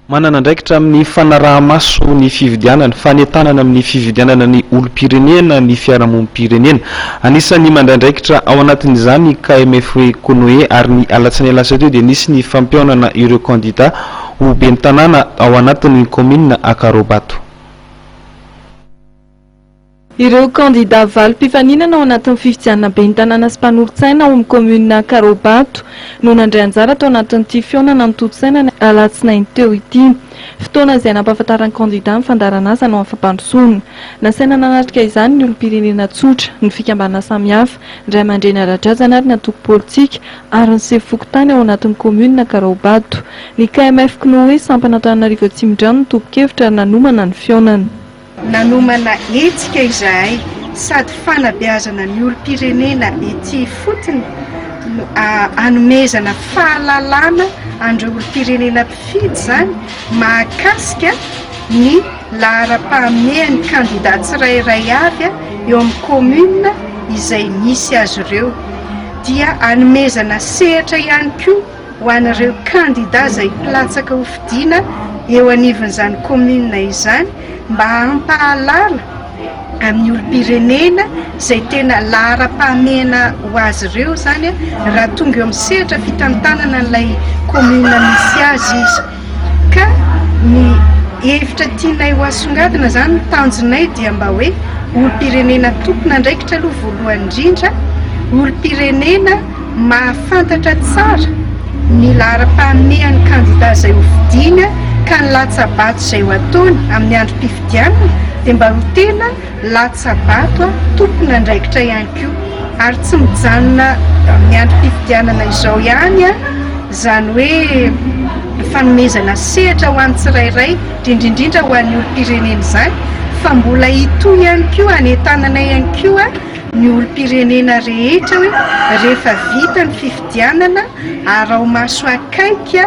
Manana andraikitra amin'ny fanaraha-maso ny fividianana, fanetanana amin'ny fividianana ny olom-pirenena ny fiarahamonim-pirenena. Anisan'ny mandraindraikitra ao anatin'izany KMF Konoe ary ny alatsany lasa teo dia nisy ny fampiaonana ireo kandida ho ben'ny tanàna ao anatin'ny commune Akarobato. Ireo kandida valim-pifaninana ao anatin'ny fifidianana ben'ny tanàna sy mpanorotsaina ao amin'ny commune Karobato no nandray anjara tao anatin'ity fionana nototsaina alatsinainy teo ity. Fotoana izay nampahafantaran'ny kandida ny fandarana azy hanao amin'ny fampandrosoana. Nasaina nanatrika izany ny olom-pirenena tsotra, ny fikambanana samihafa, ny ray aman-dreny ara-drazana ary ny antoko politika ary ny seho fokontany ao anatin'ny commune Karobato. Ny KMF Konoe sampana Antananarivo Atsimondrano ny topon-kevitra ary nanomana ny fionana. Nanomana hetsika izahay sady fanabeazana ny olom-pirenena ety fotony anomezana fahalalana andreo olom-pirenena mpifidy zany mahakasika ny lahara-pahamehan'ny kandida tsirairay avy eo amin'ny commune izay misy azy ireo, dia anomezana sehatra ihany koa ho an'ireo kandida izay platsaka ho fidiana eo anivon'izany commune izany mba hampahalala amin'ny olom-pirenena izay tena lahara-pahamehana ho azy ireo zany raha tonga eo amin'ny sehatra fitantanana n'ilay commune misy azy izy. Ka ny hevitra tianay ho asongadina zany ny tanjonay dia mba hoe olom-pirenena tompona andraikitra aloha voalohany indrindra, olom-pirenena mahafantatra tsara ny lahara-pahamehan'ny kandida izay ho fidiana ka ny latsabato izay ho ataony amin'ny androm-pifidianana dia mba ho tena latsabato tompona andraikitra ihany koa ary tsy mijanona amin'ny androm-pifidianana izao ihany zany hoe fanomezana sehatra ho an'ny tsirairay indrindrindra ho an'ny olom-pirenena izany, fa mbola hitohy ihany koa hanetanana ihany koa ny olom-pirenena rehetra hoe rehefa vita ny fifidianana ary ao maso akaika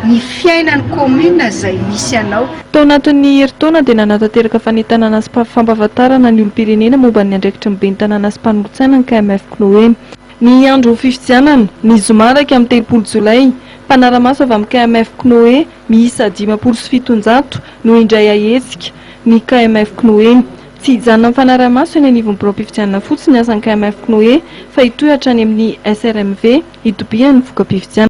ny fiainan'ny commune izay misy anao. Tao anatin'ny herintaona dia nanatanteraka fanetanana sy fampahafantarana ny olom-pirenena momba ny andraikitra ny ben'ny tanàna sy mpanorotsaina ny KMF Konoe. Ny andro fifidianana ny zoma raika amin'ny 3 Jolay, mpanara-maso avy amin'ny KMF Konoe miisa 570 no indray ahetsika ny KMF Konoe. Tsy hijanona amin'ny fanara-maso eny anivon'ny birao-pifidianana fotsiny asan'ny KMF Konoe fa hitohy hatrany amin'ny SRMV hitobian'ny voka-pifidianana.